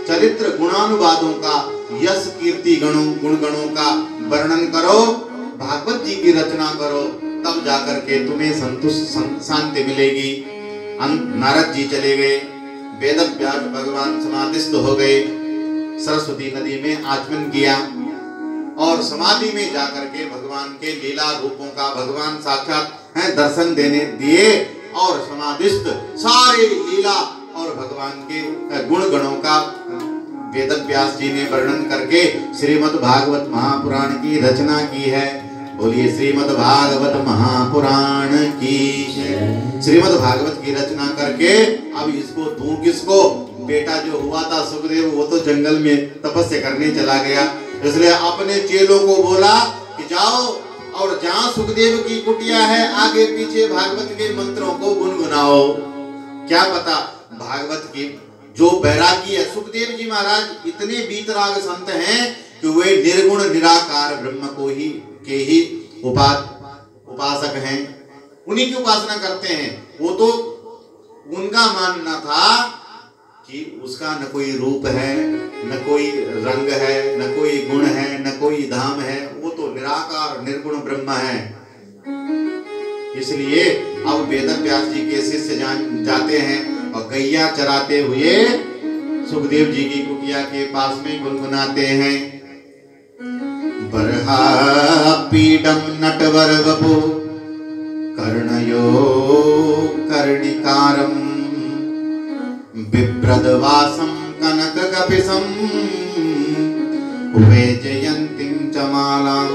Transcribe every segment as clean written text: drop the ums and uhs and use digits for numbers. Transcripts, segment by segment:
चरित्र गुणानुवादों का, यश कीर्ति गुण गणों का वर्णन करो, भागवत जी की रचना करो, तब जाकर के तुम्हें संतुष्ट शांति मिलेगी। नारद जी चले गए, वेदव्यास भगवान समाधिस्थ हो गए, सरस्वती नदी में आचमन किया और समाधि में जाकर के भगवान के लीला रूपों का भगवान साक्षात दर्शन देने दिए और समाधिस्थ सारे लीला और भगवान के गुण गणों का वेदव्यास जी ने वर्णन करके श्रीमद् भागवत महापुराण की रचना की है। बोलिए श्रीमद् भागवत महापुराण की। श्रीमद् भागवत की रचना करके अब इसको दूं किसको? बेटा जो हुआ था सुखदेव, वो तो जंगल में तपस्या करने चला गया, इसलिए अपने चेलों को बोला कि जाओ और जहाँ सुखदेव की कुटिया है आगे पीछे भागवत के मंत्रों को गुनगुनाओ। क्या पता भागवत की जो बैरागी है, सुखदेव जी महाराज इतने बीतराग संत हैं कि वे निर्गुण निराकार ब्रह्म को ही के ही उपासक हैं, उन्हीं की उपासना करते हैं। वो तो उनका मानना था कि उसका न कोई रूप है, न कोई रंग है, न कोई गुण है, न कोई धाम है, वो तो निराकार निर्गुण ब्रह्म है। इसलिए अब वेदव्यास जी के शिष्य जाते हैं और गैया चराते हुए सुखदेव जी की कुटिया के पास में गुनगुनाते हैं। बरहा पीडम नटवर वपु कर्णयो कर्णिकारम बिभ्रदवासं कनक कपिसं वेजयन्तीं च मालां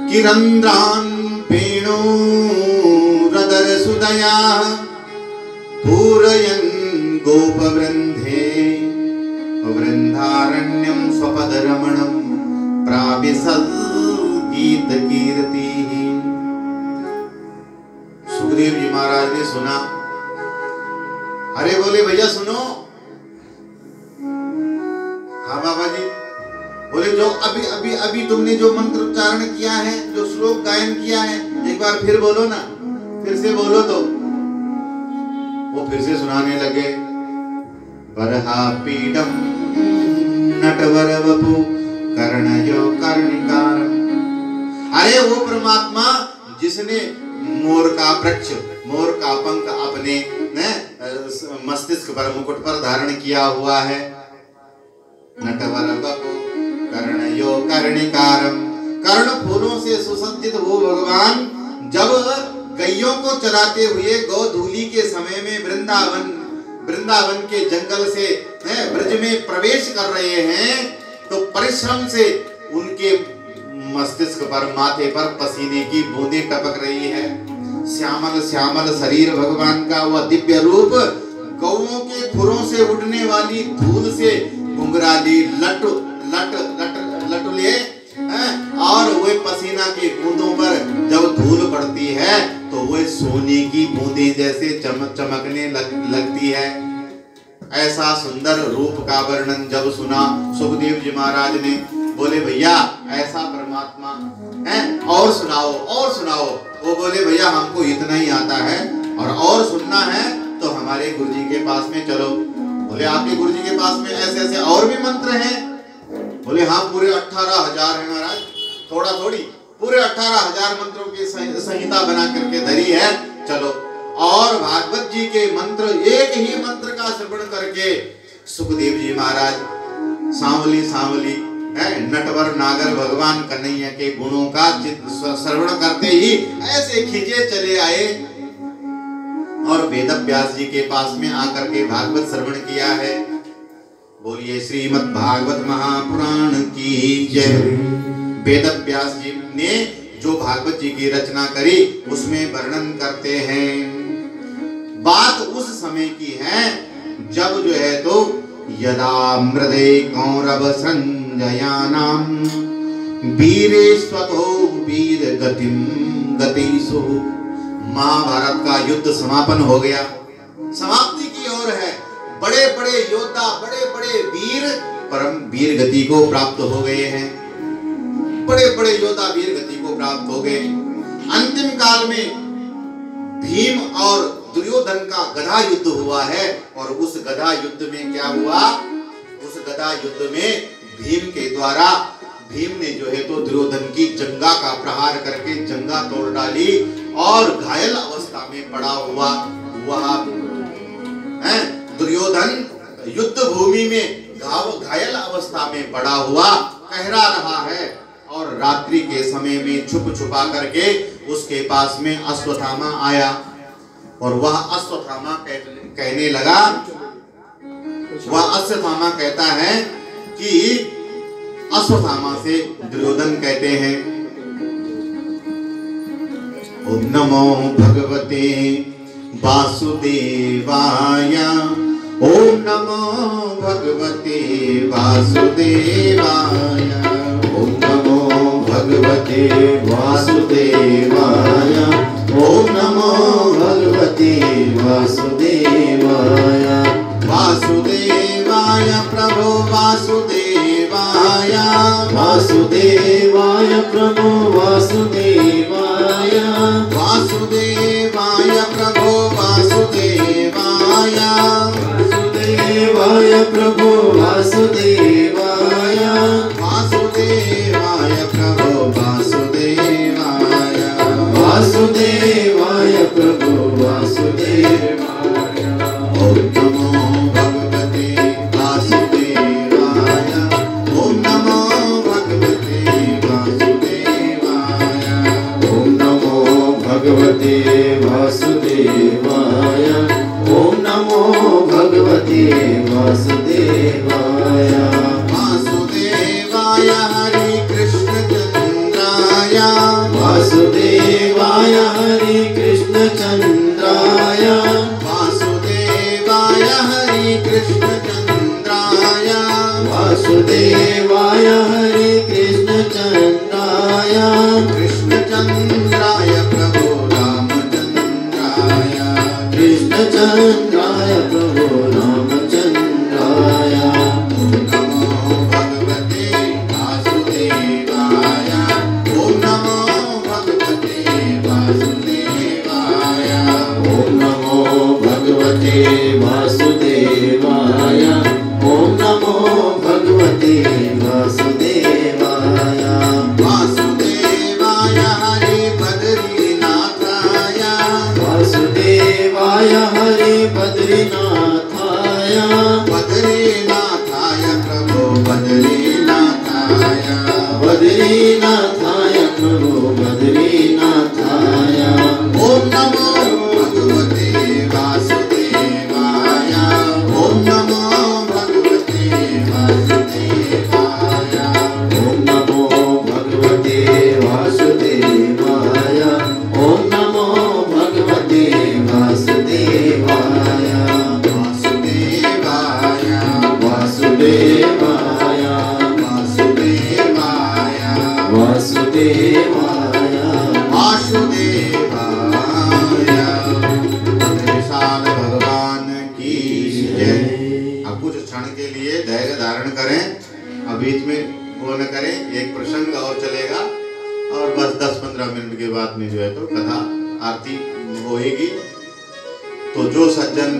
किरन्द्रान् वेणो रदर सुदया पूरयन् गोपवृन्धे वृन्दारण्यं स्वपदरमणं प्राविशद् गीतकीर्तिः। सुखदेव जी महाराज ने सुना, अरे बोले भैया सुनो। हाँ बाबा जी। बोले जो अभी तुमने जो मंत्र उच्चारण किया है, जो श्लोक गायन किया है, एक बार फिर बोलो ना, फिर से बोलो। तो वो फिर से सुनाने लगे। बरहा पीडम नटवर वपु कर्णयो कर्णिकारम। अरे वो परमात्मा जिसने मोर का वृक्ष, मोर का पंख अपने मस्तिष्क पर, मुकुट पर धारण किया हुआ है। नटवर वपु कर्णयो कर्णिकारम। कर्ण फूलों से सुसज्जित वो भगवान जब गैयों को चराते हुए गोधूली के समय में वृंदावन के जंगल से ब्रज में प्रवेश कर रहे हैं, तो परिश्रम से उनके मस्तिष्क पर, माथे पर पसीने की बूंदें टपक रही है। श्यामल श्यामल शरीर भगवान का, वह दिव्य रूप गौओं के खुरों से उड़ने वाली धूल से घुंघराली लटुले और वे पसीना के बूंदों पर जब धूल पड़ती है तो वे सोने की बूंदें जैसे चमकने लगती है। ऐसा सुंदर रूप का वर्णन जब सुना सुखदेव जी महाराज ने, बोले भैया ऐसा परमात्मा है, और सुनाओ और सुनाओ। वो बोले भैया हमको इतना ही आता है, और सुनना है तो हमारे गुरुजी के पास में चलो। बोले आपके गुरुजी के पास में ऐसे ऐसे और भी मंत्र हैं? बोले हाँ पूरे 18,000 है महाराज, थोड़ा थोड़ी, पूरे 18,000 मंत्रों की संहिता बना करके धरी है। चलो। और भागवत जी के मंत्र, एक ही मंत्र का श्रवण करके सुखदेव जी महाराज सांवली सांवली नटवर नागर भगवान कन्हैया के गुणों का श्रवण करते ही ऐसे खींचे चले आए और वेदव्यास जी के पास में आकर के भागवत श्रवण किया है। बोलिए श्रीमद् भागवत महापुराण की जय। वेदव्यास जी ने जो भागवत जी की रचना करी उसमें वर्णन करते हैं। बात उस समय की है जब जो है तो यदा मृदे कौरव संजयानाम वीरेश्वतो वीर गतिम गतिसु। महाभारत का युद्ध समापन हो गया, समाप्ति की ओर है। बड़े बड़े योद्धा, बड़े बड़े वीर परम वीर गति को प्राप्त हो गए हैं। बड़े बड़े योद्धा वीर गति को प्राप्त हो गए। अंतिम काल में भीम और दुर्योधन का गदा युद्ध हुआ है और उस गदा युद्ध में क्या हुआ, उस गदा युद्ध में भीम के द्वारा भीम ने जो है तो दुर्योधन की जंगा का प्रहार करके जंगा तोड़ डाली और घायल अवस्था में पड़ा हुआ वह दुर्योधन युद्ध भूमि में घायल अवस्था में पड़ा हुआ कहरा रहा है और रात्रि के समय में छुप छुपा करके उसके पास में अश्वत्थामा आया और वह अश्वत्थामा कहने लगा, वह अश्वत्थामा कहता है कि अश्वत्थामा से दुर्योधन कहते हैं, ओम नमो भगवते वासुदेवाय, ओम नमो भगवते वासुदेवाय, ओम नमो भगवते वासुदेवाय, ओम नमो भगवते वासुदेवाय, वासुदेवाय प्रभो वासुदेवाय, वासुदेवाय प्रभो वासुदेवाय, वासुदेवाय प्रभो वासुदेवाय, वासुदेवाय प्रभो वासुदेवाय, वासुदेवाय प्रभो वासुदेवाय, वासुदेवाय प्रभो वासुदेवाय, ओम नमो भगवते वासुदेवाय, ओम नमो भगवते वासुदेवाय, ओम नमो भगवते वासुदेवाय, ओम नमो भगवते वासुदेवाय, वासुदेवाय हरि कृष्ण चंद्राय, वासुदेवाय हरि कृष्ण चंद्राय, वासुदेवाय हरि कृष्ण चंद्राय, वासुदेवाय हरि कृष्ण चंद्राय, कृष्ण चंद्राय प्रभो रामचंद्राय, कृष्ण चंद्राय प्रभो रामचंद्राय, ओम नमो भगवते वासुदेवाय, ओम नमो भगवते वासुदेवाय, ओम नमो भगवते वासुदेवाय, ओम नमो भगवते वासुदेवाय, वासुदेवाय हरि बद्रीनाथाय, वासुदेवाय हरि बद्रीनाथाय, बद्रीनाथाय प्रभो बद्रीनाथाय, बद्रीनाथाय प्रभो बद्रीनाथाय, ओम नमो भगवते वासुदेवाय, ओम नमो भगवते वासुदेवाय, ओम नमो भगवते वासुदेवाय, ओम नमो भगवते वासुदेवाय, वासुदेवाय वासुदेवाय वासुदेवाय वासुदेवाय वासुदेवाय, विशाल भगवान की जय। अब कुछ क्षण के लिए धैर्य धारण करें, अब बीच में वो न करें, एक प्रसंग और चलेगा और बस 10-15 मिनट के बाद में जो है तो कथा आरती होएगी। तो जो सज्जन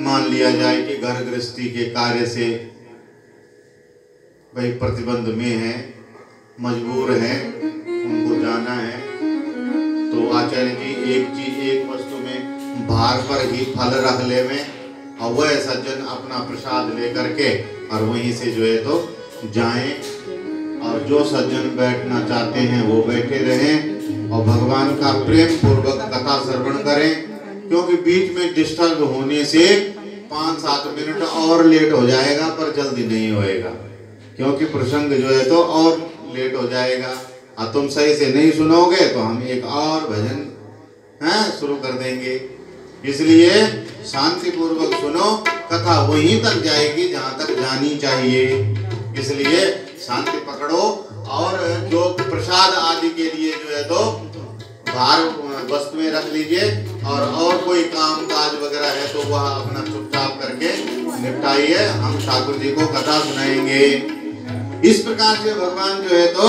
मान लिया जाए कि घर गृहस्थी के कार्य से भाई प्रतिबंध में है, मजबूर है, उनको जाना है, तो आचार्य जी एक वस्तु में भार पर ही फल रख ले में और वह सज्जन अपना प्रसाद लेकर के और वहीं से जो है तो जाएं, और जो सज्जन बैठना चाहते हैं वो बैठे रहें और भगवान का प्रेम पूर्वक कथा श्रवण करें, क्योंकि बीच में डिस्टर्ब होने से 5-7 मिनट और लेट हो जाएगा, पर जल्दी नहीं होएगा, क्योंकि प्रसंग जो है तो और लेट हो जाएगा। और तुम सही से नहीं सुनोगे तो हम एक और भजन शुरू कर देंगे, इसलिए शांति पूर्वक सुनो, कथा वहीं तक जाएगी जहाँ तक जानी चाहिए, इसलिए शांति पकड़ो। और जो प्रसाद आदि के लिए जो है तो बाहर वस्तु में रख लीजिए, और कोई काम काज वगैरह है तो वह अपना चुपचाप करके निपटाइए, हम ठाकुर जी को कथा सुनाएंगे। इस प्रकार से भगवान जो है तो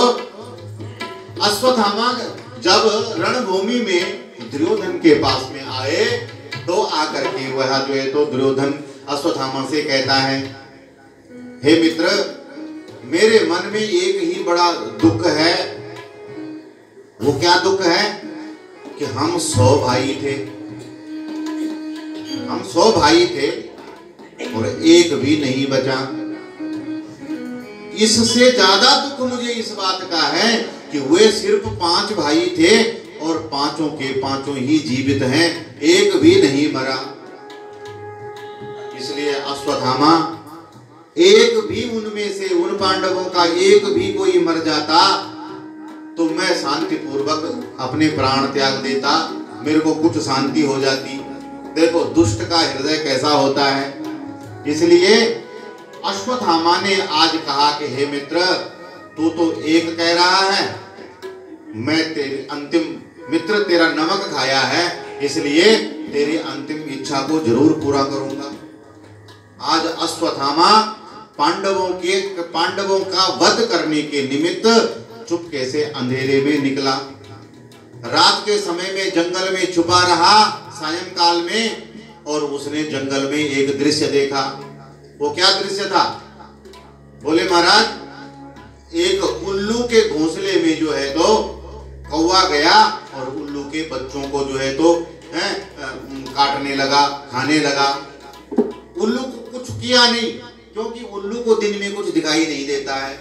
अश्वत्थामा जब रणभूमि में दुर्योधन के पास में आए तो आकर के वह जो है तो दुर्योधन अश्वत्थामा से कहता है, हे मित्र, मेरे मन में एक ही बड़ा दुख है। वो क्या दुख है कि हम 100 भाई थे, हम 100 भाई थे और एक भी नहीं बचा। इससे ज्यादा दुख मुझे इस बात का है कि वे सिर्फ 5 भाई थे और पांचों के पांचों ही जीवित हैं, एक भी नहीं मरा। इसलिए अश्वत्थामा, एक भी उनमें से, उन पांडवों का एक भी कोई मर जाता तो मैं शांति पूर्वक अपने प्राण त्याग देता, मेरे को कुछ शांति हो जाती। देखो दुष्ट का हृदय कैसा होता है। इसलिए अश्वत्थामा ने आज कहा कि हे मित्र, तू तो एक कह रहा है, मैं तेरी अंतिम मित्र तेरा नमक खाया है, इसलिए तेरी अंतिम इच्छा को जरूर पूरा करूंगा। आज अश्वत्थामा पांडवों का वध करने के निमित्त चुपके से अंधेरे में निकला। रात के समय में जंगल में छुपा रहा सायंकाल में, और उसने जंगल में एक दृश्य देखा। वो क्या दृश्य था? बोले महाराज, एक उल्लू के घोंसले में जो है तो कौवा गया और उल्लू के बच्चों को जो है तो काटने लगा, खाने लगा। उल्लू को कुछ किया नहीं, क्योंकि उल्लू को दिन में कुछ दिखाई नहीं देता है,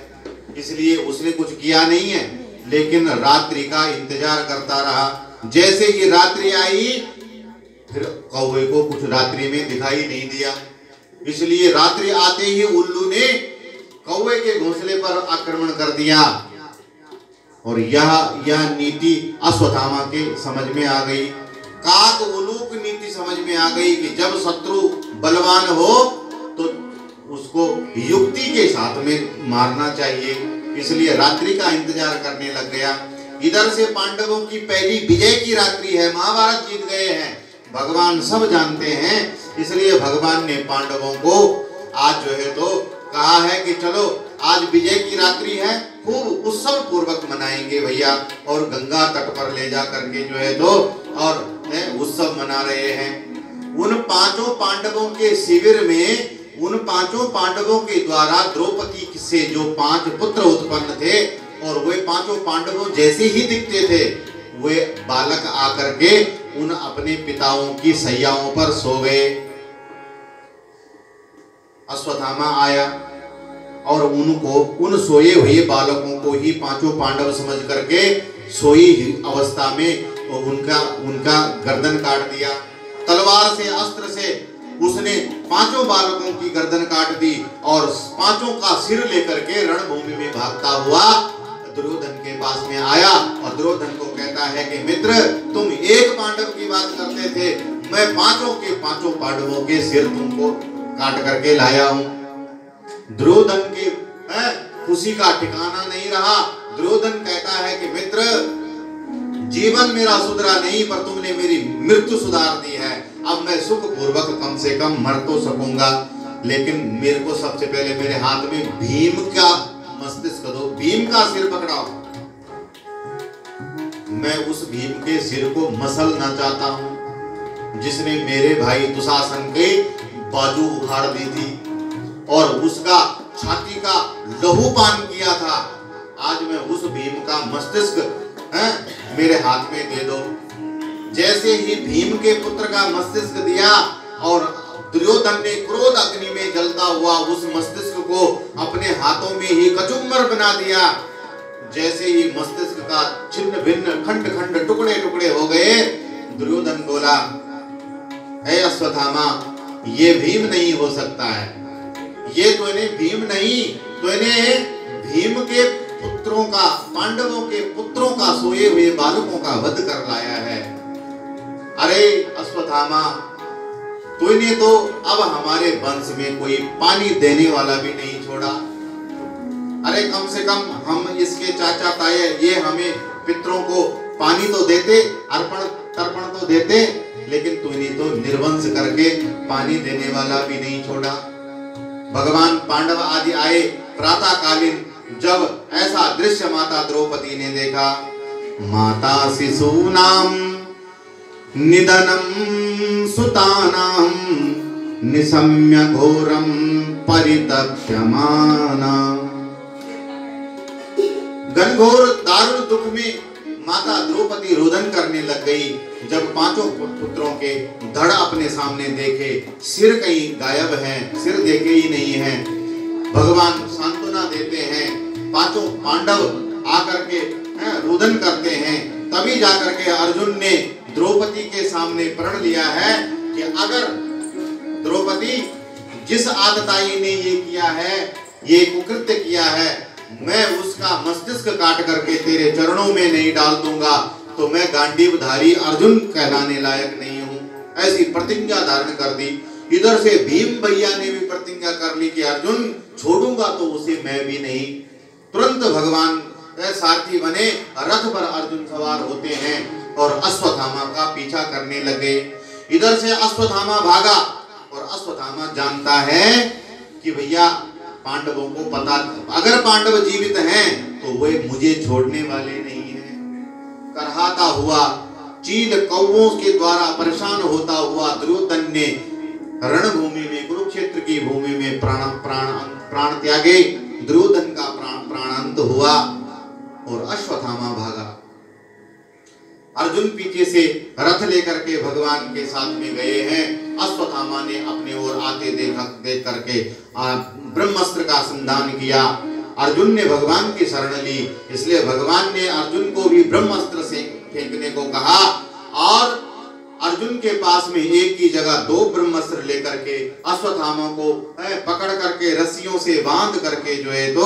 इसलिए उसने कुछ किया नहीं है। लेकिन रात्रि का इंतजार करता रहा। जैसे ही रात्रि आई, फिर कौवे को कुछ रात्रि में दिखाई नहीं दिया, इसलिए रात्रि आते ही उल्लू ने कौवे के घोंसले पर आक्रमण कर दिया। और यह नीति अश्वत्थामा के समझ में आ गई। काक उलूक नीति समझ में आ गई कि जब शत्रु बलवान हो तो उसको युक्ति के साथ में मारना चाहिए, इसलिए रात्रि का इंतजार करने लग गया। इधर से पांडवों की पहली विजय की रात्रि है, महाभारत जीत गए हैं, भगवान सब जानते हैं। इसलिए भगवान ने पांडवों को आज जो है तो कहा है कि चलो आज विजय की रात्रि है, खूब उत्सव पूर्वक मनाएंगे भैया, और गंगा तट पर ले जा करके जो है तो और उत्सव मना रहे हैं। उन 5 पांडवों के शिविर में, उन 5 पांडवों के द्वारा द्रौपदी से जो 5 पुत्र उत्पन्न थे, और वे 5 पांडवों जैसे ही दिखते थे, वे बालक आकर के उन अपने पिताओं की सैयाओं पर सो गए। अश्वत्थामा आया और उन सोए हुए बालकों को ही 5 पांडव समझ करके सोई अवस्था में उनका गर्दन काट दिया। तलवार से, अस्त्र से उसने 5 बालकों की गर्दन काट दी और 5 का सिर लेकर के रणभूमि में भागता हुआ दुर्योधन के पास में आया और दुर्योधन को कहता है कि मित्र, तुम एक पांडव की बात करते थे, मैं 5 के 5 पांडवों के सिर तुमको काट करके लाया हूं। दुर्योधन की खुशी का ठिकाना नहीं रहा। दुर्योधन कहता है कि मित्र, जीवन मेरा सुधरा नहीं, पर तुमने मेरी मृत्यु सुधार दी है। अब मैं सुख पूर्वक कम से कम मर तो सकूंगा, लेकिन मेरे को सबसे पहले मेरे हाथ में भीम का मस्तिष्क दो, भीम का सिर पकड़ाओ। मैं उस भीम के सिर को मसलना चाहता हूं, जिसने मेरे भाई दुशासन के बाजू उखाड़ दी थी और उसका छाती का लहूपान किया था। आज मैं उस भीम का मस्तिष्क मेरे हाथ में दे दो। जैसे ही भीम के पुत्र का मस्तिष्क दिया और दुर्योधन ने क्रोध अग्नि में जलता हुआ उस मस्तिष्क को अपने हाथों में ही कचुम्बर बना दिया। जैसे ही मस्तिष्क का छिन्न भिन्न खंड खंड टुकड़े टुकड़े हो गए, दुर्योधन बोला, हे अश्वत्थामा, ये भीम नहीं हो सकता है, ये तो इन्हें भीम नहीं, तो इन्हें भीम के पुत्रों का, पांडवों के पुत्रों का, सोए हुए बालकों का वध कर लाया है। अरे अश्वत्थामा, तूने तो अब हमारे वंश में कोई पानी देने वाला भी नहीं छोड़ा। अरे कम से कम हम इसके चाचा ताये ये हमें पितरों को पानी तो देते, अर्पण तर्पण तो देते, लेकिन तूने तो निर्वंश करके पानी देने वाला भी नहीं छोड़ा। भगवान पांडव आदि आए प्रातःकालीन, जब ऐसा दृश्य माता द्रौपदी ने देखा, माता शिशूनाम निधनम सुतानां निशम्य घोरम परितप्यमाना। घनघोर दारुण दुख में माता द्रौपदी रोदन करने लग गई जब पांचों पुत्रों के धड़ अपने सामने देखे। सिर कहीं गायब है, सिर देखे ही नहीं है। भगवान सांत्वना देते हैं। पांचों पांडव आकर के रोदन करते हैं। तभी जाकर के अर्जुन ने द्रौपदी के सामने प्रण लिया है कि अगर द्रौपदी जिस आतताई ने ये किया है, ये कुकृत्य किया है, मैं उसका मस्तिष्क काट करके तेरे चरणों में नहीं डाल दूंगा तो मैं गांडीवधारी अर्जुन कहलाने लायक नहीं हूं। ऐसी प्रतिज्ञा धारण कर दी। इधर से भीम भैया ने भी प्रतिज्ञा कर ली कि अर्जुन छोड़ूंगा तो उसे मैं भी नहीं। तुरंत भगवान सारथी बने, रथ पर अर्जुन सवार होते हैं और अश्वत्थामा का पीछा करने लगे। इधर से अश्वत्थामा भागा और अश्वत्थामा जानता है कि भैया पांडवों को पता, अगर पांडव जीवित हैं तो वे मुझे छोड़ने वाले नहीं हैं। करहाता हुआ, चील कौवों के द्वारा परेशान होता हुआ दुर्योधन ने रणभूमि में, कुरुक्षेत्र की भूमि में प्राण त्यागे। दुर्योधन का प्राणांत हुआ और अश्वत्थामा भागा। अर्जुन पीछे से रथ लेकर के भगवान के साथ में गए हैं। अश्वत्थामा ने अपने ओर आते देख करके ब्रह्मास्त्र का संधान किया। अर्जुन ने भगवान की शरण ली, इसलिए भगवान ने अर्जुन को भी ब्रह्मास्त्र से फेंकने को कहा और अर्जुन के पास में एक की जगह दो ब्रह्मास्त्र लेकर के अश्वत्थामा को पकड़ करके रस्सियों से बांध करके जो है तो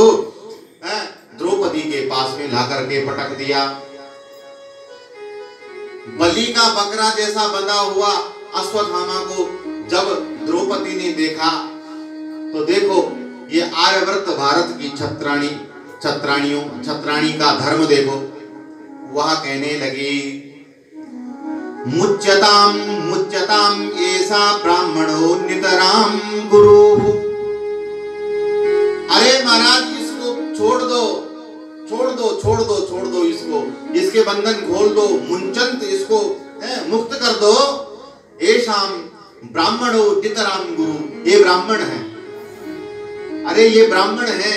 द्रौपदी के पास में ला करके पटक दिया। बलि का बकरा जैसा बंधा हुआ अश्वत्थामा को जब द्रौपदी ने देखा तो देखो ये आर्यवर्त भारत की छत्राणी का धर्म देखो। वह कहने लगी मुच्यताम ऐसा ब्राह्मणो नितराम गुरु। अरे महाराज इसको छोड़ दो इसको, इसके बंधन खोल दो, मुंचंत इसको मुक्त कर दो। ऐशाम ब्राह्मणो नितराम गुरु, ये ब्राह्मण है। अरे ये ब्राह्मण है,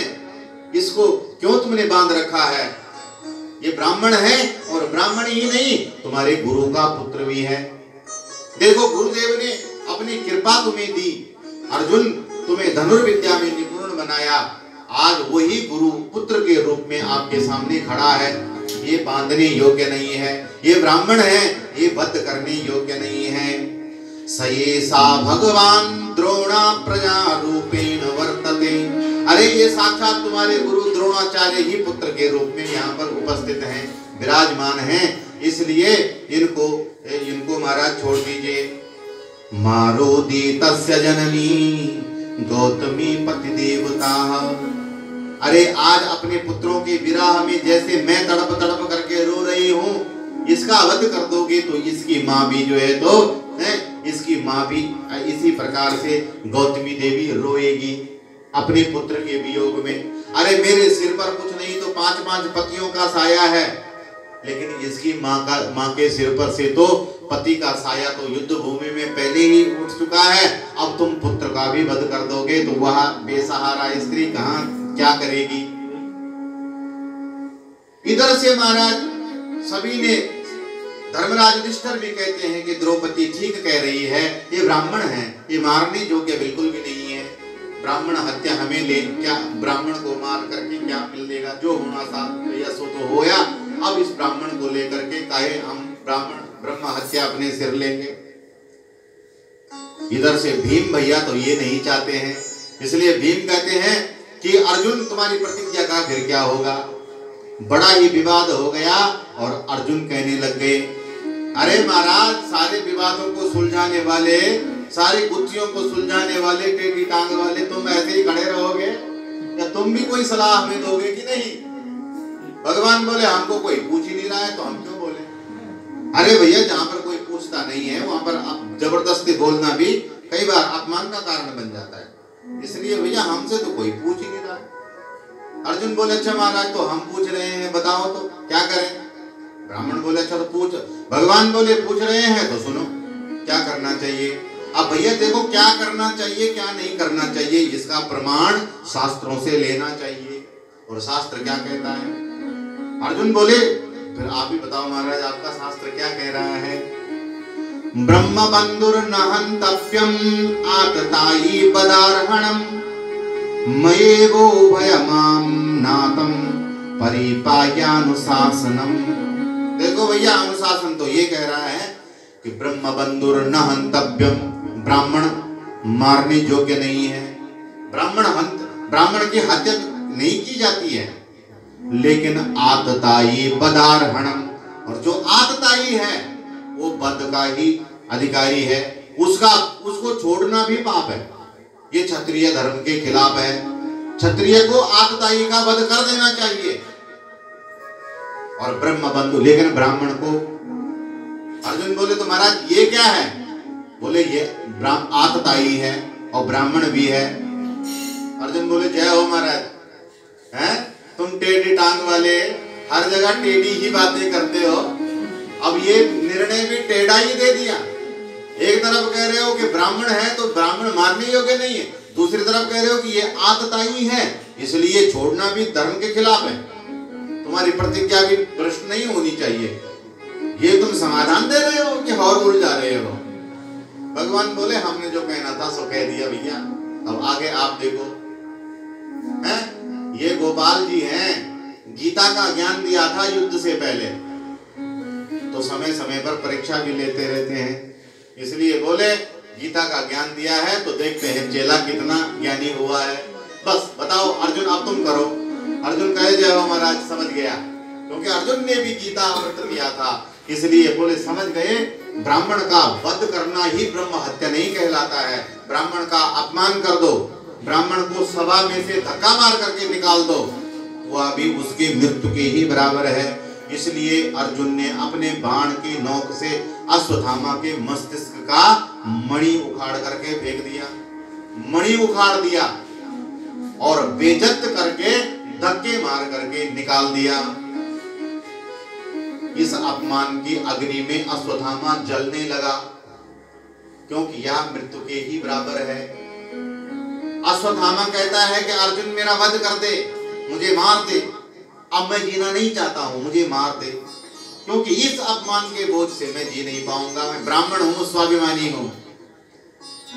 इसको क्यों तुमने बांध रखा है? ये ब्राह्मण है और ब्राह्मण ही नहीं तुम्हारे गुरु का पुत्र भी है। देखो गुरुदेव ने अपनी कृपा तुम्हें दी, अर्जुन तुम्हें धनुर्विद्या में निपुण बनाया। आज वही गुरु पुत्र के रूप में आपके सामने खड़ा है। ये बांधने योग्य नहीं है, ये ब्राह्मण है, ये वध करने योग्य नहीं है। सयेसा भगवान द्रोणा प्रजा रूपेण वर्तते। अरे ये साक्षात तुम्हारे गुरु द्रोणाचार्य ही पुत्र के रूप में यहाँ पर उपस्थित हैं, विराजमान हैं, इसलिए इनको महाराज छोड़ दीजिए। मारोदी तस्य जननी गौतमी पति देवता। अरे आज अपने पुत्रों के विराह में जैसे मैं तड़प तड़प करके रो रही हूँ, इसका वध कर दोगे तो इसकी माँ भी जो है तो इसकी माँ भी इसी प्रकार से गौतमी देवी रोएगी अपने पुत्र के वियोग में। अरे मेरे सिर पर कुछ नहीं तो 5-5 पतियों का साया है, लेकिन इसकी माँ के सिर पर से तो पति का साया तो युद्ध भूमि में पहले ही उठ चुका है। अब तुम पुत्र का भी वध कर दोगे तो वह बेसहारा स्त्री कहाँ क्या करेगी? इधर से महाराज सभी ने, धर्मराज युधिष्ठिर भी कहते हैं कि द्रौपदी ठीक कह रही है, ये ब्राह्मण है, ये मारने योग्य बिल्कुल भी नहीं है। ब्राह्मण हत्या हमें ले क्या, ब्राह्मण को मार करके क्या मिल देगा? जो होना था यशो तो होया, अब इस ब्राह्मण को लेकर के काहे हम ब्रह्म हत्या अपने सिर लेंगे? इधर से भीम भैया तो ये नहीं चाहते हैं, इसलिए भीम कहते हैं कि अर्जुन तुम्हारी प्रतिज्ञा का फिर क्या होगा? बड़ा ही विवाद हो गया और अर्जुन कहने लग गए, अरे महाराज सारे विवादों को सुलझाने वाले, सारी गुत्थियों को सुलझाने वाले, टेढ़ी टांग वाले तुम ऐसे ही खड़े रहोगे या तुम भी कोई सलाह हमें दोगे कि नहीं? भगवान बोले हमको कोई पूछ ही नहीं रहा है तो हम क्यों बोले? अरे भैया जहाँ पर कोई पूछता नहीं है वहां पर जबरदस्ती बोलना भी कई बार अपमान का कारण बन जाता है, इसलिए भैया हमसे तो कोई पूछ ही नहीं रहा। अर्जुन बोले अच्छा महाराज तो हम पूछ रहे हैं, बताओ तो क्या करें? ब्राह्मण बोले अच्छा तो पूछ, भगवान बोले पूछ रहे हैं तो सुनो क्या करना चाहिए। अब भैया देखो क्या करना चाहिए क्या नहीं करना चाहिए इसका प्रमाण शास्त्रों से लेना चाहिए। और शास्त्र क्या कहता है? अर्जुन बोले फिर आप ही बताओ महाराज आपका शास्त्र क्या कह रहा है? ब्रह्म बंधुर नहंतव्यम आततायी पदार्हणम मयेवो भयमाम नातम परिपायानुशासनम। देखो भैया अनुशासन तो ये कह रहा है कि ब्रह्म बंधुर न हंतव्यम, ब्राह्मण मारने योग्य नहीं है। ब्राह्मण की हत्या नहीं की जाती है, लेकिन आततायी बदार्हणम, और जो आततायी है वो बद का ही अधिकारी है, उसको छोड़ना भी पाप है। ये क्षत्रिय धर्म के खिलाफ है। क्षत्रिय को आततायी का वध कर देना चाहिए। और ब्रह्म बंधु, लेकिन ब्राह्मण को, अर्जुन बोले तो महाराज ये क्या है? बोले ये आततायी है और ब्राह्मण भी है। अर्जुन बोले जय हो महाराज, हैं तुम टेढ़ी टांग वाले हर जगह टेढ़ी ही बातें करते हो। अब ये निर्णय भी टेढ़ा ही दे दिया। एक तरफ कह रहे हो कि ब्राह्मण है तो ब्राह्मण मारने योग्य नहीं है, दूसरी तरफ कह रहे हो कि ये आततायी है इसलिए छोड़ना भी धर्म के खिलाफ है। तुम्हारी प्रतिज्ञा भी भ्रष्ट नहीं होनी चाहिए। ये तुम समाधान दे रहे हो कि और मुड़ जा रहे हो? भगवान बोले हमने जो कहना था सो कह दिया भैया, अब आगे आप देखो। हैं ये गोपाल जी हैं, गीता का ज्ञान दिया था युद्ध से पहले, तो समय समय पर परीक्षा भी लेते रहते हैं। इसलिए बोले गीता का ज्ञान दिया है तो देखते हैं चेला कितना ज्ञानी हुआ है। बस बताओ अर्जुन अब तुम करो। अर्जुन कहे जय हो महाराज, समझ गया, क्योंकि अर्जुन ने भी गीता अमृत लिया था। इसलिए बोले समझ गए, ब्राह्मण का वध करना ही ब्रह्म हत्या नहीं कहलाता है। ब्राह्मण का अपमान कर दो, ब्राह्मण को सभा में से धक्का मार करके निकाल दो, वह भी उसकी मृत्यु के ही बराबर है। इसलिए अर्जुन ने अपने बाण की नोक से अश्वत्थामा के मस्तिष्क का मणि उखाड़ करके फेंक दिया, मणि उखाड़ दिया और बेइज्जत करके धक्के मार करके निकाल दिया। इस अपमान की अग्नि में अश्वत्थामा जलने लगा, क्योंकि यह मृत्यु के ही बराबर है। अश्वत्थामा कहता है कि अर्जुन मेरा वध कर दे, मुझे मार दे, अब मैं जीना नहीं चाहता हूं, मुझे मार दे, क्योंकि इस अपमान के बोझ से मैं जी नहीं पाऊंगा। मैं ब्राह्मण हूं, स्वाभिमानी हूं।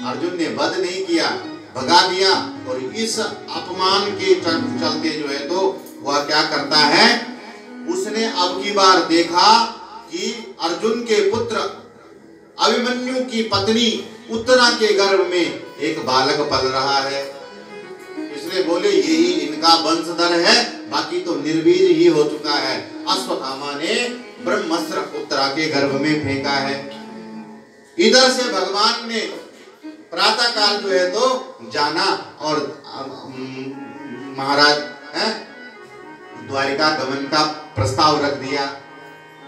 अर्जुन ने वध नहीं किया, भगा दिया, और इस अपमान के चलते जो है तो वह क्या करता है, उसने अब की बार देखा कि अर्जुन के पुत्र अभिमन्यु की पत्नी उत्तरा के गर्भ में एक बालक पल रहा है। इसलिए बोले यही इनका वंशधर है, बाकी तो निर्वीज ही हो चुका है। अश्वत्थामा ने ब्रह्मास्त्र उत्तरा के गर्भ में फेंका है। इधर से भगवान ने प्रातः काल जो है तो जाना और महाराज द्वारिका गमन का प्रस्ताव रख दिया।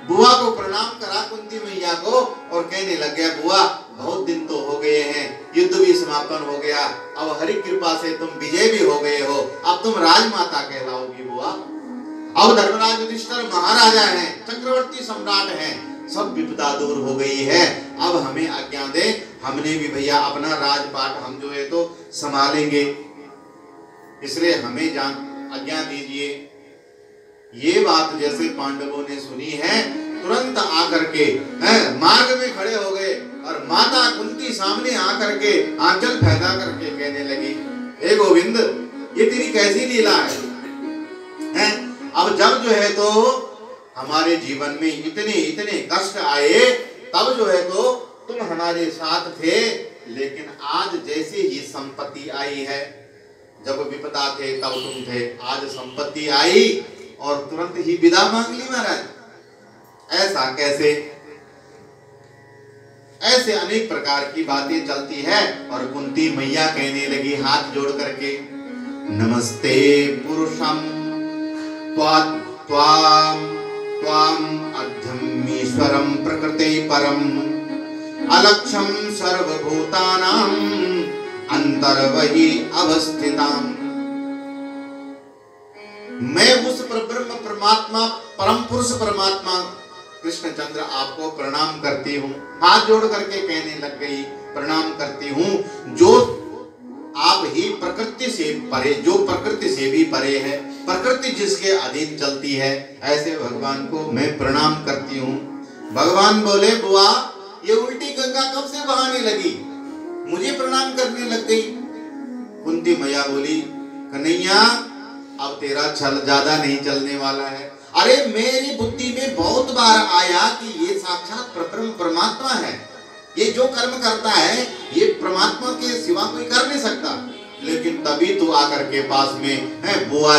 बुआ को प्रणाम करा कुंती मैया को और कहने लग गया बुआ बहुत दिन तो हो गए हैं, युद्ध भी समापन हो गया, अब हरि कृपा से तुम विजय भी हो गए हो, अब तुम राजमाता कहलाओगी बुआ। अब धर्मराज युधिष्ठिर महाराजा हैं, चक्रवर्ती सम्राट हैं, सब विपदा दूर हो गई है, अब हमें आज्ञा दे, हमने भी भैया अपना राजपाट हम जो है तो संभालेंगे, इसलिए हमें आज्ञा दीजिए। ये बात जैसे पांडवों ने सुनी है, तुरंत आकर के मार्ग में खड़े हो गए और माता कुंती सामने आकर के आंचल फैला करके कहने लगी, हे गोविंद ये तेरी कैसी लीला है? अब जब जो है तो हमारे जीवन में इतने इतने कष्ट आए, तब जो है तो तुम हमारे साथ थे, लेकिन आज जैसे ही संपत्ति आई है, जब विपदा थे तब तुम थे, आज संपत्ति आई और तुरंत ही विदा मांग ली महाराज, ऐसा कैसे? ऐसे अनेक प्रकार की बातें चलती है। और कुंती मैया कहने लगी हाथ जोड़ करके, नमस्ते पुरुषम त्वाम अध्यमीश्वरम प्रकृते परम अलक्षम सर्वभूतानां अंतर्वहि अवस्थिताम्। मैं उस ब्रह्म परमात्मा परम पुरुष परमात्मा कृष्णचंद्र आपको प्रणाम करती हूँ। हाथ जोड़ करके कहने लग गई, प्रणाम करती हूँ जो आप ही प्रकृति से परे, जो प्रकृति से भी परे है, प्रकृति जिसके अधीन चलती है, ऐसे भगवान को मैं प्रणाम करती हूँ। भगवान बोले, बुआ ये उल्टी गंगा कब से बहाने लगी, मुझे प्रणाम करने लग गई। कुंती मैया बोली, कन्हैया अब तेरा छल ज्यादा नहीं चलने वाला है। अरे मेरी बुद्धि में बहुत बार आया कि ये साक्षात परमात्मा है, ये जो कर्म करता है ये परमात्मा के सिवा कोई कर नहीं सकता। लेकिन तभी तू आकर के पास में है बुआ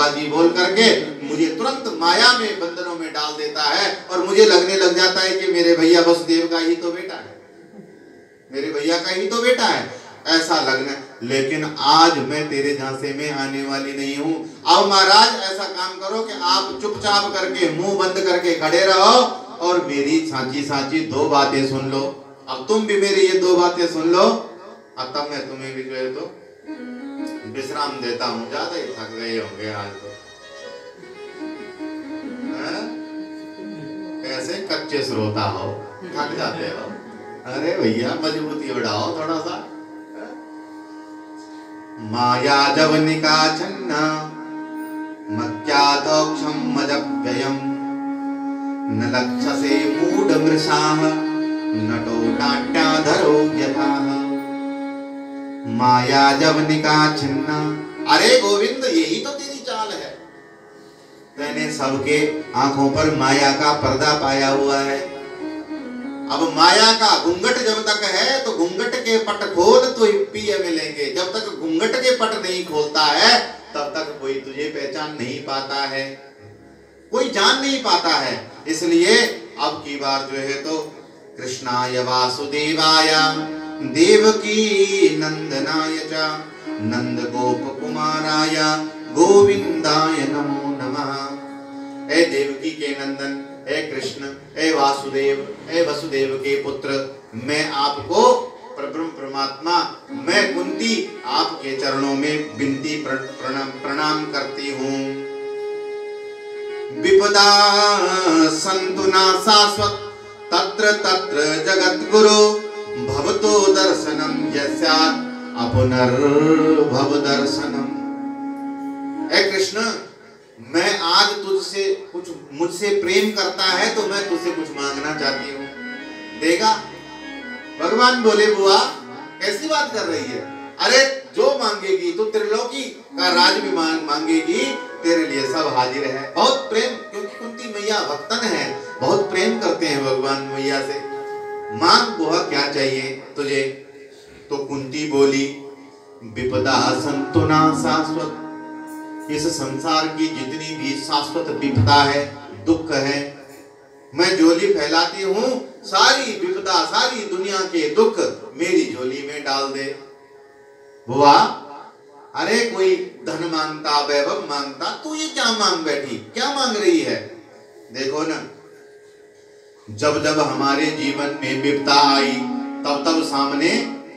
जी बोल करके मुझे तुरंत माया में बंधनों में डाल देता है और मुझे लगने लग जाता है कि मेरे भैया वसुदेव का ही तो बेटा है, मेरे भैया का ही तो बेटा है, ऐसा लगना। लेकिन आज मैं तेरे झांसे में आने वाली नहीं हूँ। अब महाराज ऐसा काम करो कि आप चुपचाप करके मुंह बंद करके खड़े रहो और मेरी सांची दो बातें सुन लो। अब तुम भी मेरी ये दो बातें सुन लो, अब तब मैं तुम्हें भी जो है तो विश्राम देता हूँ। ज्यादा ही थक गए होंगे आज तो। कैसे कच्चे श्रोता हो, थक जाते हो। अरे भैया मजबूती बढ़ाओ थोड़ा सा। माया जवनिका छन्ना मज्ञातोक्षम मजव्ययम् न लक्षसे मूढ़ मृषाः नटो नाट्याधरो यथाः। माया जवनिका छिन्ना, अरे गोविंद यही तो तेरी चाल है। मैंने सबके आंखों पर माया का पर्दा पाया हुआ है। अब माया का घूंघट जब तक है तो घूंघट के पट खोल तो पिए मिलेंगे। जब तक घूंघट के पट नहीं खोलता है तब तक कोई तुझे पहचान नहीं पाता है, कोई जान नहीं पाता है। इसलिए अब की बार जो है तो कृष्णाय वासुदेवाय देवकी नंदनाय च नंद गोप कुमाराय गोविंदाय नमो नमः। ए देवकी के नंदन, ए कृष्ण, ए वासुदेव, ए वसुदेव के पुत्र, मैं आपको परब्रह्म परमात्मा, मैं कुंती आपके चरणों में विनती प्रणाम करती हूँ। विपदा संतु न शाश्वत तत्र तत्र जगत गुरु भवतो दर्शनम यस्यात् अपुनर्भव दर्शनम। ए कृष्ण, मैं आज तुझसे कुछ, मुझसे प्रेम करता है तो मैं तुझसे कुछ मांगना चाहती हूँ, देगा? भगवान बोले, बुआ कैसी बात कर रही है? अरे जो मांगेगी तो त्रिलोकी का राज भी मांगेगी, तेरे लिए सब हाजिर है। बहुत प्रेम, क्योंकि कुंती मैया भक्तन है, बहुत प्रेम करते हैं भगवान मैया से। मांग बुआ क्या चाहिए तुझे? तो कुंती बोली, विपदा संतु न शाश्वत, इस संसार की जितनी भी शाश्वत विपदा है, दुख है, मैं झोली फैलाती हूँ, सारी विपदा, सारी दुनिया के दुख मेरी झोली में डाल दे। बुआ, अरे कोई धन मांगता, वैभव मांगता, तू ये क्या मांग बैठी, क्या मांग रही है? देखो ना, जब जब हमारे जीवन में विपदा आई तब तब सामने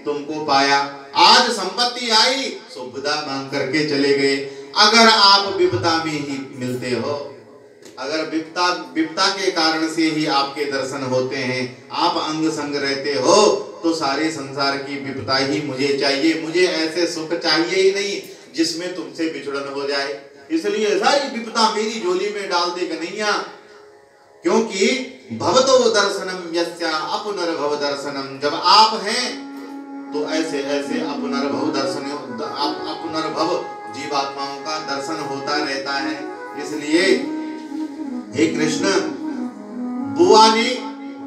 तुमको पाया। आज संपत्ति आई, सुविधा मांग करके चले गए। अगर आप विपदा में ही मिलते हो, अगर विपदा के कारण से ही आपके दर्शन होते हैं, आप अंग संग रहते हो, तो सारे संसार की विपदा ही मुझे चाहिए। मुझे ऐसे सुख चाहिए ही नहीं जिसमें तुमसे बिछड़न हो जाए। इसलिए सारी विपदा मेरी झोली में डाल दे कन्हैया, क्योंकि भवतो दर्शनम यस्या अपुनर्भव दर्शनम। जब आप हैं तो ऐसे ऐसे अपुनर्भव दर्शन, अपुनर्भव जीवात्माओं का दर्शन होता रहता है। इसलिए हे कृष्ण, बुआ ने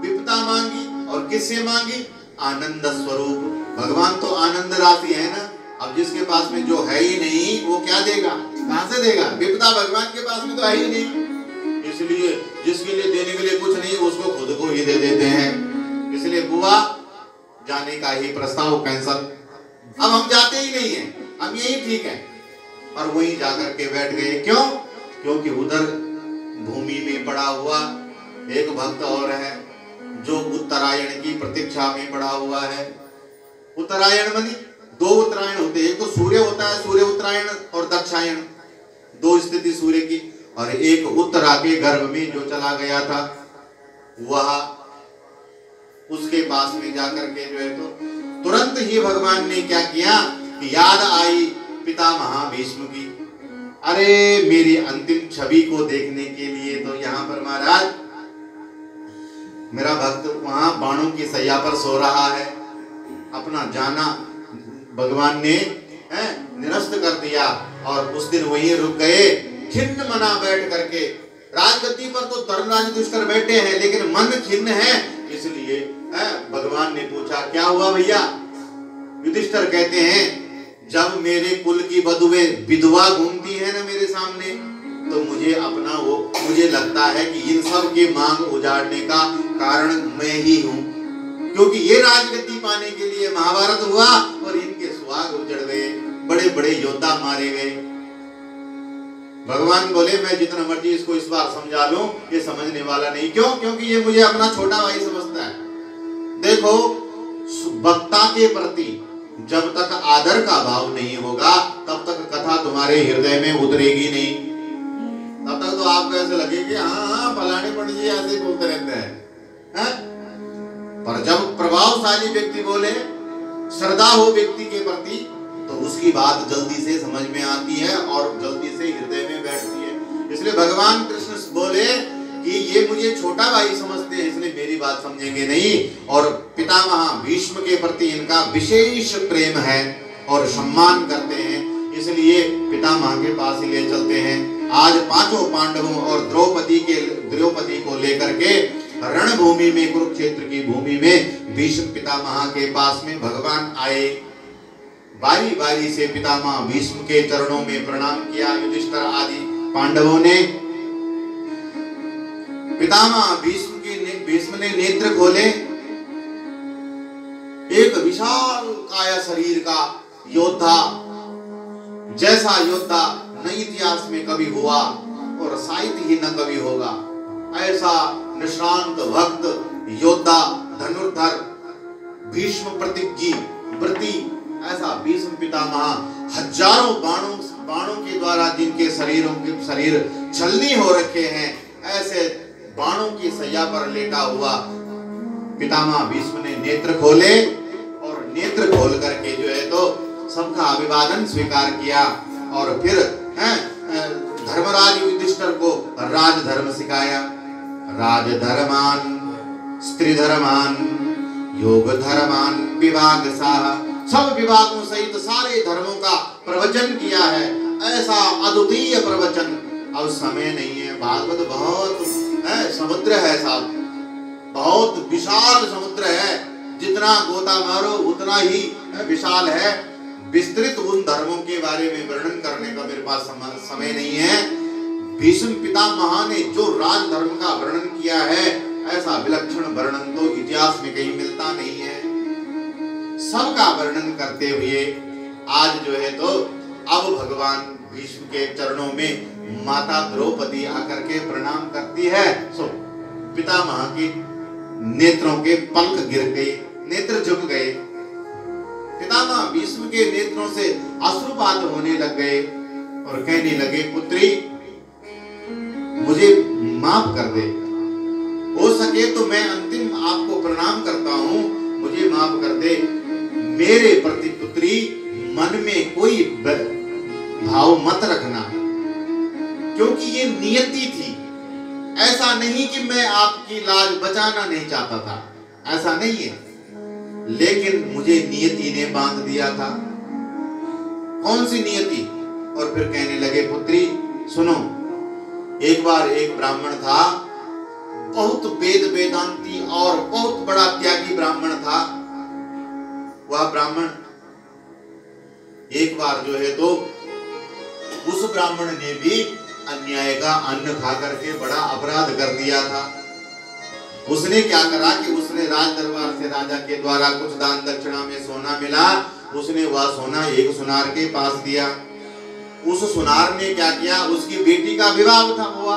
विपदा मांगी और किससे मांगी? आनंद स्वरूप। भगवान तो आनंद राशि है ना। अब जिसके पास में जो है ही नहीं वो क्या देगा, कहां से देगा? विपदा भगवान के पास में तो है ही नहीं। इसलिए जिसके लिए देने के लिए कुछ नहीं, उसको खुद को ही दे देते हैं। इसलिए बुआ जाने का ही प्रस्ताव कैंसल। अब हम जाते ही नहीं है, हम यही ठीक है। और वहीं जाकर के बैठ गए। क्यों? क्योंकि उधर भूमि में पड़ा हुआ एक भक्त और है जो उत्तरायण की प्रतीक्षा में पड़ा हुआ है। उत्तरायण मानी दो उत्तरायण होते हैं, एक तो सूर्य होता है, सूर्य उत्तरायण, और दक्षायण, दो स्थिति सूर्य की। और एक उत्तरा के गर्भ में जो चला गया था, वह उसके पास में जाकर के जो है तो तुरंत ही भगवान ने क्या किया कि याद आई पितामह भीष्म की। अरे मेरी अंतिम छवि को देखने के लिए तो यहाँ पर महाराज मेरा भक्त वहां बाणों की सैया पर सो रहा है, अपना जाना भगवान ने निरस्त कर दिया और उस दिन वहीं रुक गए खिन्न मना बैठ करके। राजगद्दी पर तो धर्मराज युधिष्ठिर बैठे हैं लेकिन मन खिन्न है, इसलिए भगवान ने पूछा क्या हुआ भैया। युधिष्ठिर कहते हैं जब मेरे कुल की वधुएं विधवा घूमती है ना मेरे सामने, तो मुझे लगता है कि इन सब के मांग उजाड़ने का कारण मैं ही हूँ, क्योंकि ये राजगद्दी पाने के लिए महाभारत हुआ और इनके सुहाग उजड़ गए, बड़े बड़े योद्धा मारे गए। भगवान बोले मैं जितना मर्जी इसको इस बार समझा लूं, ये समझने वाला नहीं। क्यों? क्योंकि ये मुझे अपना छोटा भाई समझता है। देखो वक्ता के प्रति जब तक आदर का भाव नहीं होगा तब तक कथा तुम्हारे हृदय में उतरेगी नहीं। तब तक तो आपको ऐसे लगे कि हाँ फलाने पंडित जी ऐसे बोलते रहते हैं। पर जब प्रभावशाली व्यक्ति बोले, श्रद्धा हो व्यक्ति के प्रति, तो उसकी बात जल्दी से समझ में आती है और जल्दी से हृदय में बैठती है। इसलिए भगवान कृष्ण बोले कि ये मुझे छोटा भाई समझते हैं, इसलिए मेरी बात समझेंगे नहीं। और पितामह भीष्म के प्रति इनका विशेष प्रेम है और सम्मान करते हैं, इसलिए पितामह के पास ही ले चलते हैं। आज पांचों पांडवों और द्रौपदी को लेकर के रणभूमि में, कुरुक्षेत्र की भूमि में भीष्म पितामह के पास में भगवान आए। बारी बारी से पितामह भीष्म के चरणों में प्रणाम किया युधिष्ठिर आदि पांडवों ने। पितामह भीष्म ने नेत्र खोले, एक विशाल काया शरीर का योद्धा, जैसा योद्धा न इतिहास में कभी हुआ और शायद ही न कभी होगा, ऐसा निष्णांत भक्त योद्धा धनुर्धर भीष्म प्रतिज्ञी व्रती, ऐसा भीष्म पितामह हजारों बाणों के द्वारा जिनके शरीर छलनी हो रखे हैं, ऐसे बाणों की सैया पर लेटा हुआ पितामह भीष्म ने नेत्र खोले और नेत्र खोल करके जो है तो सबका अभिवादन स्वीकार किया और फिर धर्मराज युधिष्ठिर को राजधर्म सिखाया। राजधर्मान स्त्रीधर्मान योग धर्मान विभाग साह, सब विभागों सहित सारे धर्मों का प्रवचन किया है। ऐसा अद्वितीय प्रवचन अब समय नहीं है। भागवत बहुत समुद्र है साहब, बहुत विशाल समुद्र है, जितना गोता मारो उतना ही विशाल है। विस्तृत उन धर्मों के बारे में वर्णन करने का मेरे पास समय नहीं है। भीष्म पितामह ने जो राजधर्म का वर्णन किया है, ऐसा विलक्षण वर्णन तो इतिहास में कहीं मिलता नहीं है। सबका वर्णन करते हुए आज जो है तो अब भगवान भीष्म के चरणों में माता द्रौपदी आकर के प्रणाम करती है। सो पितामह के नेत्रों के पलक गिर गए, नेत्र झुक गए। पितामह भीष्म के नेत्रों से अश्रुपात होने लग गए और कहने लगे पुत्री मुझे माफ कर दे, हो सके तो मैं अंतिम आपको प्रणाम करता हूँ, मुझे माफ कर दे। मेरे प्रति पुत्री मन में कोई भाव मत रखना, क्योंकि ये नियति थी। ऐसा नहीं कि मैं आपकी लाज बचाना नहीं चाहता था, ऐसा नहीं है, लेकिन मुझे नियति ने बांध दिया था। कौन सी नियति? और फिर कहने लगे पुत्री सुनो, एक बार एक ब्राह्मण था, बहुत वेद वेदांती और बहुत बड़ा त्यागी ब्राह्मण था। वह ब्राह्मण एक बार जो है तो उस ब्राह्मण ने भी अन्याय का अन्न खा करके बड़ा अपराध कर दिया था। उसने क्या करा कि उसने राज दरबार से राजा के द्वारा कुछ दान दक्षिणा में सोना मिला, उसने वह सोना एक सुनार के पास दिया। उस सुनार ने क्या किया, उसकी बेटी का विवाह हुआ,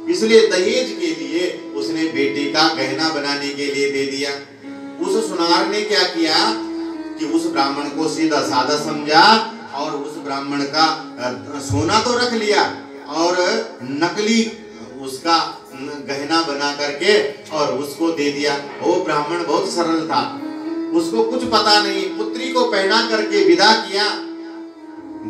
इसलिए दहेज के लिए उसने बेटी का गहना बनाने के लिए दे दिया। उस सुनार ने क्या किया कि उस ब्राह्मण को सीधा साधा समझा और उस ब्राह्मण का सोना तो रख लिया और नकली उसका गहना बना करके और उसको दे दिया। वो ब्राह्मण बहुत सरल था, उसको कुछ पता नहीं, पुत्री को पहना करके विदा किया।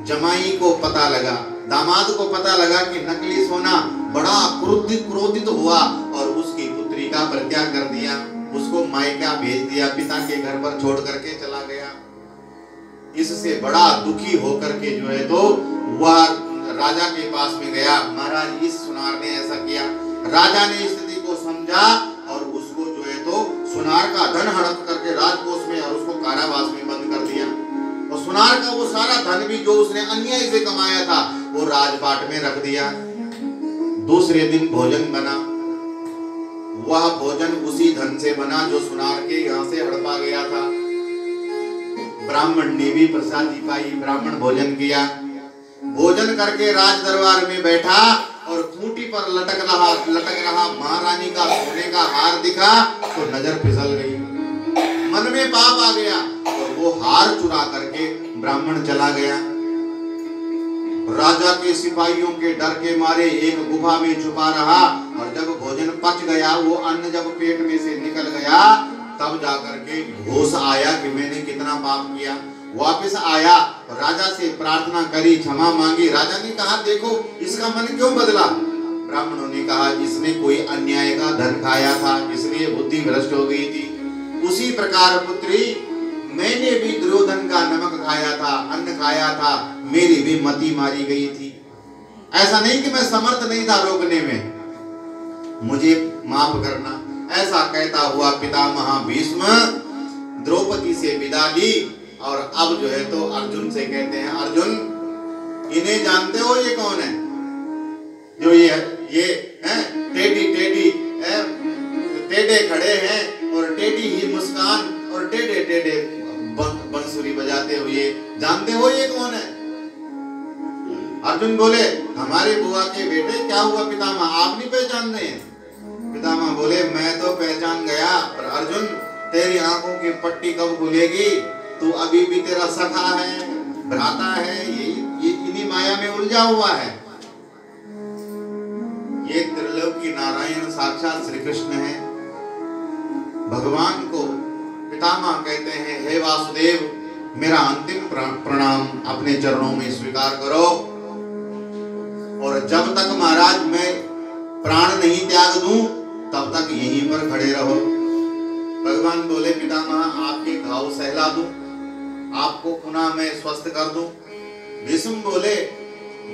जमाई को पता लगा, दामाद को पता लगा कि नकली सोना, बड़ा क्रोधित हुआ और उसकी पुत्री का परित्याग कर दिया, उसको मायका भेज दिया, पिता के घर पर छोड़ करके चला गया। इससे बड़ा दुखी होकर के जो है तो वह राजा के पास में गया। महाराज इस सुनार ने ऐसा किया। राजा ने स्थिति को समझा और उसको जो है तो सुनार का धन हड़प करके राजकोष में और उसको कारावास में बंद कर दिया। और सुनार का वो सारा धन भी जो उसने अन्याय से कमाया था वो राजपाट में रख दिया। दूसरे दिन भोजन बना, वह भोजन उसी धन से बना जो सुनार के यहाँ से हड़पा गया था। ब्राह्मण ने भी प्रसादी पाई, ब्राह्मण भोजन किया, भोजन करके राज दरबार में बैठा और खूंटी पर लटक रहा महारानी का सोने का हार दिखा तो नजर फिसल गई, मन में पाप आ गया और वो हार चुरा करके ब्राह्मण चला गया। राजा के सिपाहियों के डर के मारे एक गुफा में छुपा रहा और जब भोजन पच गया, वो अन्न जब पेट में से निकल गया, तब जाकर के होश आया कि मैंने कितना पाप किया। वापस आया, राजा से प्रार्थना करी, क्षमा मांगी। राजा ने कहा देखो इसका मन क्यों बदला। ब्राह्मणों ने कहा इसने कोई अन्याय का धन खाया था, इसलिए बुद्धि भ्रष्ट हो गई थी। उसी प्रकार पुत्री, मैंने भी दुर्योधन का नमक खाया था, अन्न खाया था, मेरी भी मति मारी गई थी। ऐसा नहीं कि मैं समर्थ नहीं था रोकने में, मुझे माफ करना। ऐसा कहता हुआ पितामह भीष्म द्रौपदी से विदा ली और अब जो है तो अर्जुन से कहते हैं, अर्जुन इन्हें जानते हो, ये कौन है जो ये हैं टेढ़े खड़े हैं और टेढ़ी ही मुस्कान और टेढ़े बंसुरी बजाते हुए, जानते हो ये कौन है? अर्जुन बोले हमारे बुआ के बेटे। क्या हुआ पितामह, आप नहीं पहचान रहे हैं? पितामह बोले मैं तो पहचान गया, पर अर्जुन तेरी आंखों की पट्टी कब खुलेगी? तू अभी भी तेरा सखा है, भ्राता है, ये इन्हीं माया में उलझा हुआ है। ये त्रिलोकी नारायण साक्षात श्री कृष्ण है। भगवान को पितामह कहते हैं, हे वासुदेव मेरा अंतिम प्रणाम अपने चरणों में स्वीकार करो, और जब तक महाराज मैं प्राण नहीं त्याग दूं तब तक यहीं पर खड़े रहो। भगवान बोले पितामह आपके घाव सहला दूं, आपको पुनः मैं स्वस्थ कर दूं। भीष्म बोले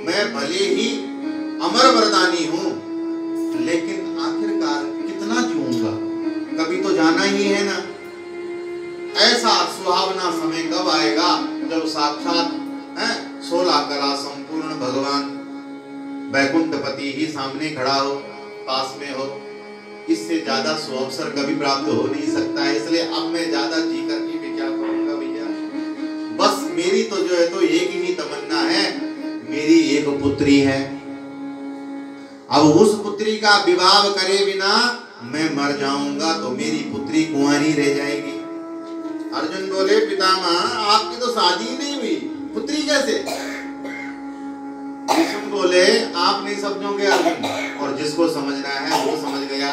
मैं भले ही अमर वरदानी हूं, लेकिन आखिरकार कितना जीऊंगा, कभी तो जाना ही है ना। ऐसा सुहावना समय कब आएगा जब साक्षात 16 कला संपूर्ण भगवान वैकुंठपति ही सामने खड़ा हो, पास में हो। इससे ज्यादा सुअवसर कभी प्राप्त हो नहीं सकता है। इसलिए अब मैं ज्यादा जी करके भी क्या करूंगा भैया, बस मेरी तो जो है तो एक ही तमन्ना है, मेरी एक पुत्री है। अब उस पुत्री का विवाह करे बिना मैं मर जाऊंगा तो मेरी पुत्री कुंवारी रह जाएगी। अर्जुन बोले पितामह आपकी तो शादी ही नहीं हुई, पुत्री कैसे? भीष्म बोले आप नहीं समझोगे अर्जुन, और जिसको समझना है वो समझ गया।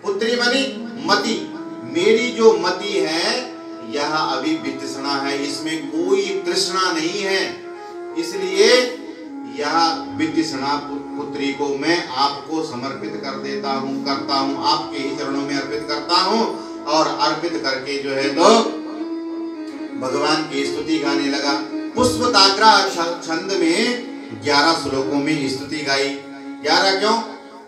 पुत्री बनी मति, मेरी जो मति है यह अभी वितृष्णा है, इसमें कोई तृष्णा नहीं है, इसलिए यह वितृष्णा पुत्री को मैं आपको समर्पित कर देता हूँ, करता हूँ, आपके ही चरणों में अर्पित करता हूँ। और अर्पित करके जो है तो भगवान की स्तुति गाने लगा। पुष्पताग्रा छंद में 11 श्लोकों में स्तुति गाई। 11 क्यों?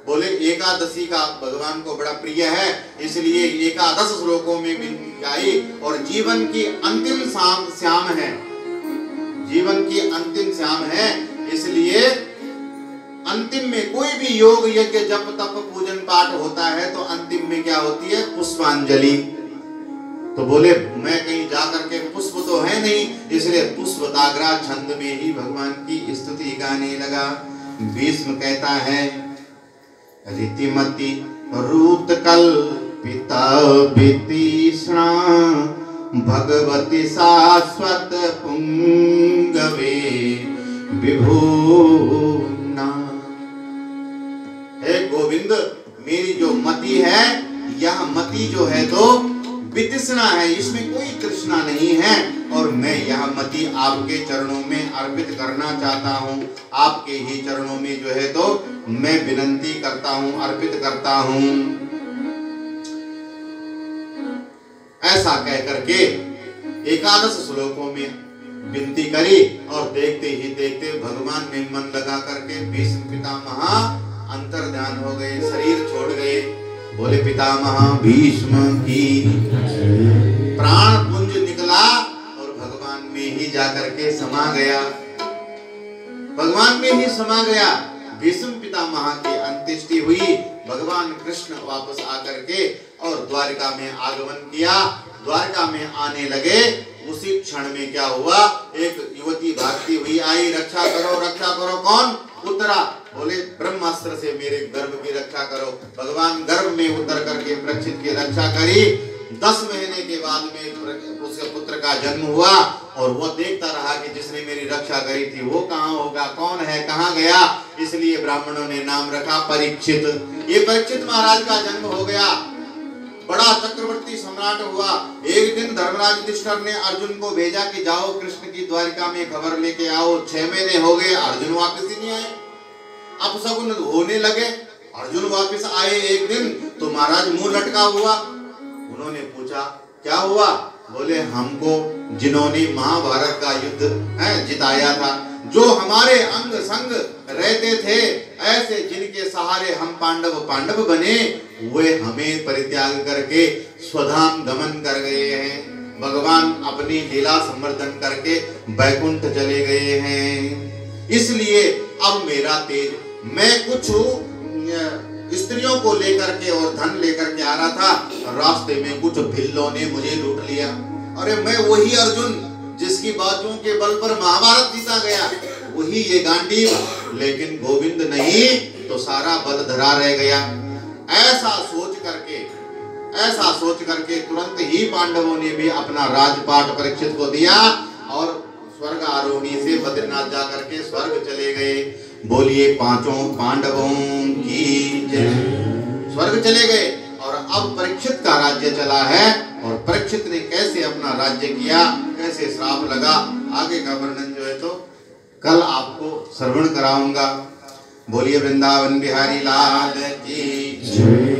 बोले एकादशी का भगवान को बड़ा प्रिय है, इसलिए एकादश श्लोकों में भी गाई। और जीवन की अंतिम श्याम है, जीवन की अंतिम श्याम है, इसलिए अंतिम में कोई भी योग यज्ञ जप तप पूजन पाठ होता है तो अंतिम में क्या होती है? पुष्पांजलि। तो बोले मैं कहीं जाकर के पुष्प तो है नहीं, इसलिए पुष्पताग्रा छंद में ही भगवान की स्तुति गाने लगा। भीष्म कहता है रीतिमती रूत कल्पिता वितीक्ष्णा भगवती शाश्वत पुंगवे विभूना। हे मेरी जो मति है, यह मति जो है तो वितृष्णा है, इसमें कोई तृष्णा नहीं है, और मैं यह मति आपके चरणों में अर्पित करना चाहता हूँ। आपके ही चरणों में जो है तो मैं विनंती करता हूँ, अर्पित करता हूँ। ऐसा कह करके 11 श्लोकों में विनती करी, और देखते ही देखते भगवान ने मन लगा करके भीष्म पितामह अंतर ध्यान हो गए, शरीर छोड़ गए। बोले पितामह भीष्म की प्राण पुंज निकला और भगवान में ही जाकर के समा गया, भगवान में ही समा गया। भीष्म पितामह की अंत्येष्टि हुई, भगवान कृष्ण वापस आकर के और द्वारिका में आगमन किया। द्वारिका में आने लगे, उसी क्षण में क्या हुआ, एक युवती भागती हुई आई, रक्षा करो रक्षा करो। कौन उतरा? बोले ब्रह्मास्त्र से मेरे गर्भ की रक्षा करो। भगवान गर्भ में उतर करके परीक्षित की रक्षा करी। 10 महीने के बाद में उसके पुत्र का जन्म हुआ, और वो देखता रहा कि जिसने मेरी रक्षा करी थी वो कहाँ होगा, कौन है, कहाँ गया। इसलिए ब्राह्मणों ने नाम रखा परीक्षित। ये परीक्षित महाराज का जन्म हो गया, बड़ा चक्रवर्ती सम्राट हुआ। एक दिन धर्मराज युधिष्ठिर ने अर्जुन को भेजा कि जाओ कृष्ण की द्वारिका में खबर लेके आओ। 6 महीने हो गए, अर्जुन वापस ही नहीं आए। अपशकुन होने लगे, अर्जुन वापस आए एक दिन तो महाराज मुंह लटका हुआ। उन्होंने पूछा क्या हुआ? बोले हमको जिन्होंने महाभारत का युद्ध जिताया था, जो हमारे अंग संग रहते थे, ऐसे जिनके सहारे हम पांडव बने, वे हमें परित्याग करके स्वधाम गमन कर गए हैं। भगवान अपनी लीला संवर्धन करके बैकुंठ चले गए हैं। इसलिए अब मेरा तेज, मैं कुछ स्त्रियों को लेकर के और धन लेकर के आ रहा था, रास्ते में कुछ भिल्लों ने मुझे लूट लिया। अरे मैं वही अर्जुन जिसकी बाजुओं के बल पर महाभारत जीता गया, वही ये गांडीव, लेकिन गोविंद नहीं तो सारा बल धरा रह गया। ऐसा सोच करके तुरंत ही पांडवों ने भी अपना राजपाट परीक्षित को दिया, और स्वर्ग आरोहणी से बद्रीनाथ जाकर के स्वर्ग चले गए। बोलिए पांचों पांडवों की जय। स्वर्ग चले गए, और अब परीक्षित का राज्य चला है, और परीक्षित ने कैसे अपना राज्य किया, कैसे श्राप लगा, आगे का वर्णन जो है तो कल आपको श्रवण कराऊंगा। बोलिए वृंदावन बिहारी लाल की जय।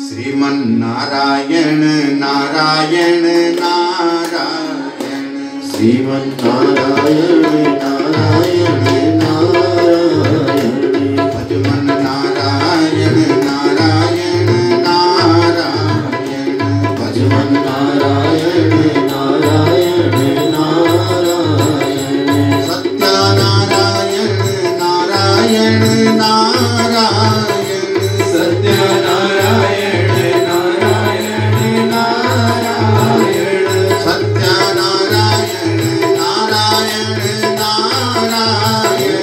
श्रीमन नारायण नारायण नारायण, श्रीमन नारायण नारायण नारायण, भजमन नारायण नारायण नारायण, भजमन नारायण नारायण नारायण, सत्यानारायण नारायण नारायण, सत्यानारायण नारायण नारायण, सत्यानारायण नारायण नारायण,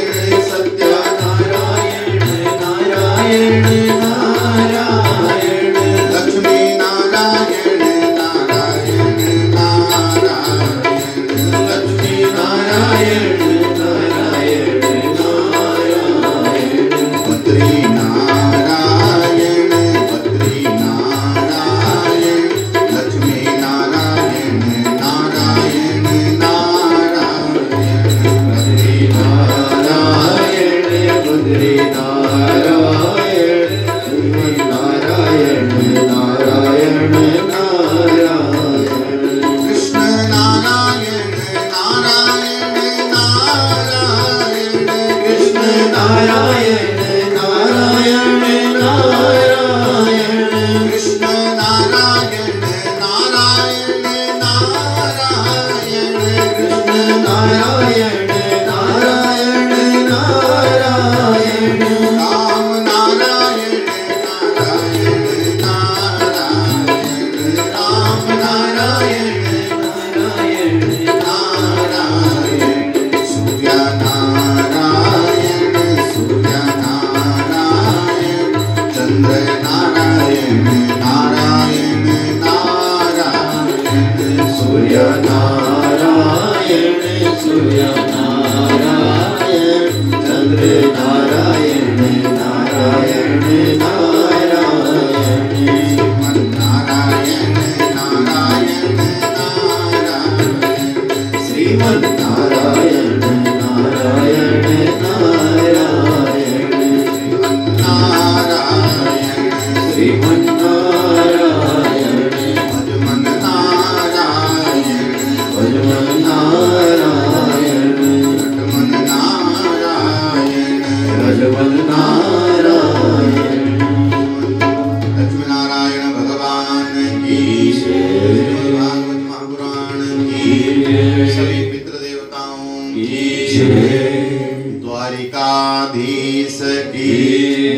देवताओं की जय। द्वारिकाधीश की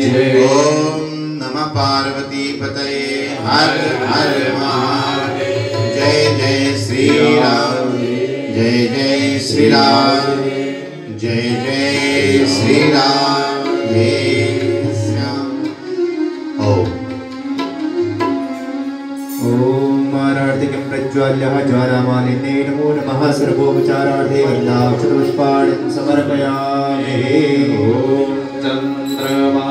जय। ओम नमः पार्वती पतये हर हर महादेव। जय जय श्री राम, जय जय श्री राम, जय जय श्री राम, जय श्याम। ओम मारार्थिकं प्रज्वाल्य ज्वालामालिन्ये नमो नमः। सर्वोपचारार्थे वरदाक्षतपुष्पाणिं समर्पयामि। ॐ चन्द्रमा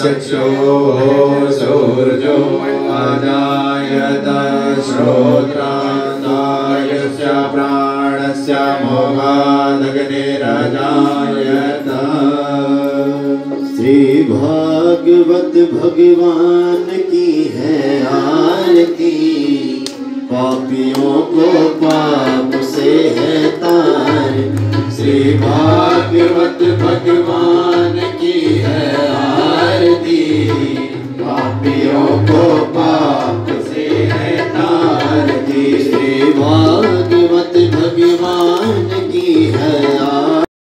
चक्षुः सूर्यो अजायत श्रोत्रान्तायस्य प्राणस्य मोहादग्निरजायत। श्री भागवत भगवान की है आरती, पापियों को पाप से है तार। श्री भागवत भगवान